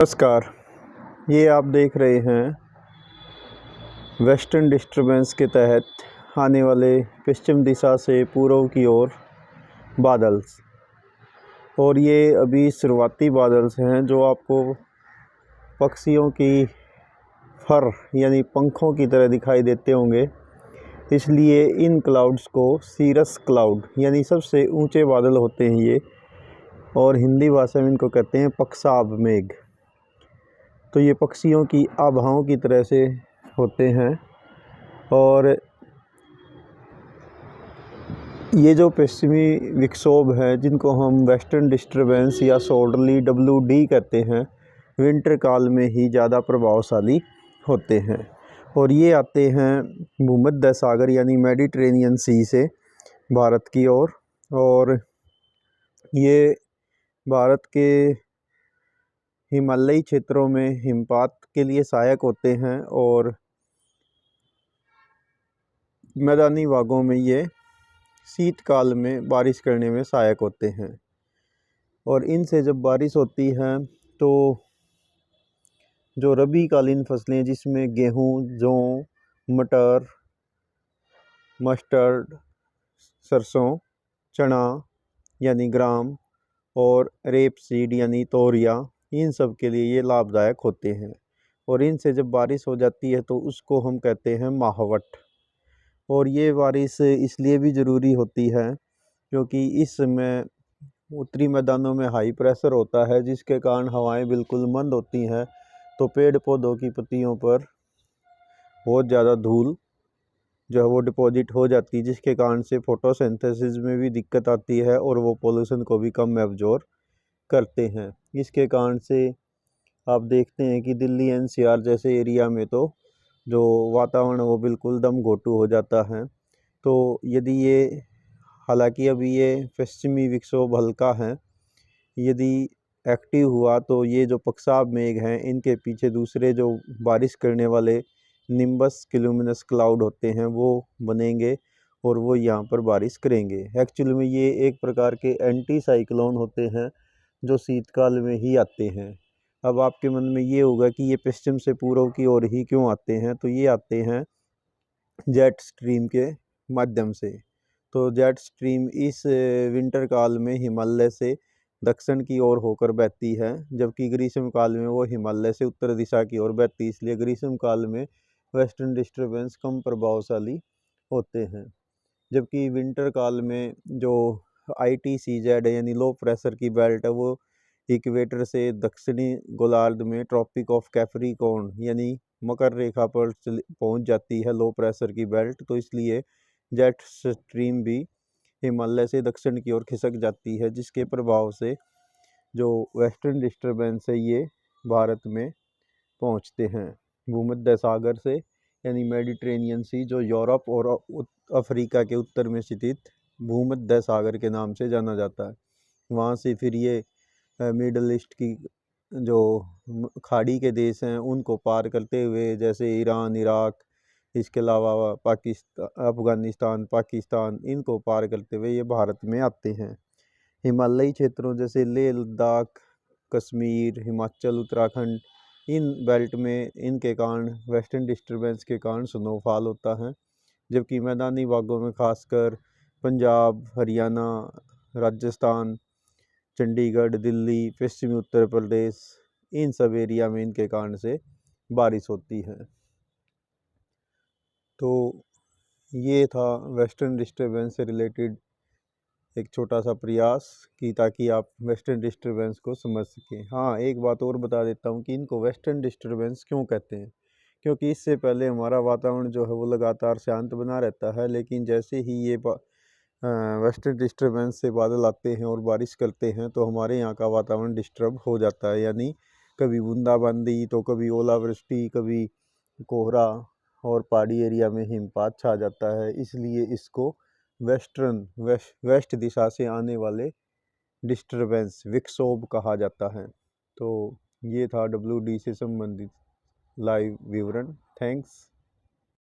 नमस्कार। ये आप देख रहे हैं वेस्टर्न डिस्टर्बेंस के तहत आने वाले पश्चिम दिशा से पूर्व की ओर बादल्स, और ये अभी शुरुआती बादल्स हैं जो आपको पक्षियों की फर यानी पंखों की तरह दिखाई देते होंगे। इसलिए इन क्लाउड्स को सीरस क्लाउड यानी सबसे ऊंचे बादल होते हैं ये, और हिंदी भाषा में इनको कहते हैं पक्षाभ मेघ। तो ये पक्षियों की आभाओं की तरह से होते हैं। और ये जो पश्चिमी विक्षोभ है जिनको हम वेस्टर्न डिस्टर्बेंस या सोर्डली WD कहते हैं, विंटर काल में ही ज़्यादा प्रभावशाली होते हैं। और ये आते हैं भूमध्य सागर यानी मेडिटेरेनियन सी से भारत की ओर, और ये भारत के हिमालयी क्षेत्रों में हिमपात के लिए सहायक होते हैं, और मैदानी भागों में ये शीतकाल में बारिश करने में सहायक होते हैं। और इनसे जब बारिश होती है तो जो रबी कालीन फसलें जिसमें गेहूँ, जौ, मटर, मस्टर्ड, सरसों, चना यानी ग्राम, और रेप सीड यानी तोरियां, इन सब के लिए ये लाभदायक होते हैं। और इनसे जब बारिश हो जाती है तो उसको हम कहते हैं माहवट। और ये बारिश इसलिए भी ज़रूरी होती है क्योंकि इस समय उत्तरी मैदानों में हाई प्रेशर होता है, जिसके कारण हवाएं बिल्कुल मंद होती हैं, तो पेड़ पौधों की पत्तियों पर बहुत ज़्यादा धूल जो है वो डिपॉजिट हो जाती है, जिसके कारण से फोटोसिंथेसिस में भी दिक्कत आती है और वो पोल्यूशन को भी कम एब्जॉर्ब करते हैं। इसके कारण से आप देखते हैं कि दिल्ली NCR जैसे एरिया में तो जो वातावरण वो बिल्कुल दम घोटू हो जाता है। तो यदि ये, हालांकि अभी ये पश्चिमी विक्षोभ हल्का है, यदि एक्टिव हुआ तो ये जो पक्षाभ मेघ हैं इनके पीछे दूसरे जो बारिश करने वाले निम्बस क्यूमुलस क्लाउड होते हैं वो बनेंगे, और वो यहाँ पर बारिश करेंगे। एक्चुअली में ये एक प्रकार के एंटी साइक्लोन होते हैं जो शीतकाल में ही आते हैं। अब आपके मन में ये होगा कि ये पश्चिम से पूर्व की ओर ही क्यों आते हैं, तो ये आते हैं जेट स्ट्रीम के माध्यम से। तो जेट स्ट्रीम इस विंटर काल में हिमालय से दक्षिण की ओर होकर बहती है, जबकि ग्रीष्म काल में वो हिमालय से उत्तर दिशा की ओर बहती है। इसलिए ग्रीष्म काल में वेस्टर्न डिस्टर्बेंस कम प्रभावशाली होते हैं, जबकि विंटर काल में जो ITCZ यानी लो प्रेशर की बेल्ट है वो इक्वेटर से दक्षिणी गोलार्ध में ट्रॉपिक ऑफ कैप्रिकॉर्न यानी मकर रेखा पर पहुंच जाती है लो प्रेशर की बेल्ट। तो इसलिए जेट स्ट्रीम भी हिमालय से दक्षिण की ओर खिसक जाती है, जिसके प्रभाव से जो वेस्टर्न डिस्टर्बेंस है ये भारत में पहुंचते हैं भूमध्य सागर से यानी मेडिटेरेनियन सी, जो यूरोप और अफ्रीका के उत्तर में स्थित भूमध्य सागर के नाम से जाना जाता है। वहाँ से फिर ये मिडल ईस्ट की जो खाड़ी के देश हैं उनको पार करते हुए, जैसे ईरान, इराक, इसके अलावा पाकिस्तान, अफ़गानिस्तान, पाकिस्तान, इनको पार करते हुए ये भारत में आते हैं। हिमालयी क्षेत्रों जैसे लेह लद्दाख, कश्मीर, हिमाचल, उत्तराखंड, इन बेल्ट में इनके कारण वेस्टर्न डिस्टर्बेंस के कारण स्नोफॉल होता है, जबकि मैदानी भागों में खासकर पंजाब, हरियाणा, राजस्थान, चंडीगढ़, दिल्ली, पश्चिमी उत्तर प्रदेश, इन सब एरिया में इनके कारण से बारिश होती है। तो ये था वेस्टर्न डिस्टर्बेंस से रिलेटेड एक छोटा सा प्रयास कि ताकि आप वेस्टर्न डिस्टर्बेंस को समझ सकें। हाँ, एक बात और बता देता हूँ कि इनको वेस्टर्न डिस्टर्बेंस क्यों कहते हैं, क्योंकि इससे पहले हमारा वातावरण जो है वो लगातार शांत बना रहता है, लेकिन जैसे ही ये वेस्टर्न डिस्टर्बेंस से बादल आते हैं और बारिश करते हैं तो हमारे यहाँ का वातावरण डिस्टर्ब हो जाता है, यानी कभी बूंदाबांदी तो कभी ओलावृष्टि, कभी कोहरा, और पहाड़ी एरिया में हिमपात छा जाता है। इसलिए इसको वेस्ट दिशा से आने वाले डिस्टर्बेंस विक्षोभ कहा जाता है। तो ये था WD से संबंधित लाइव विवरण। थैंक्स।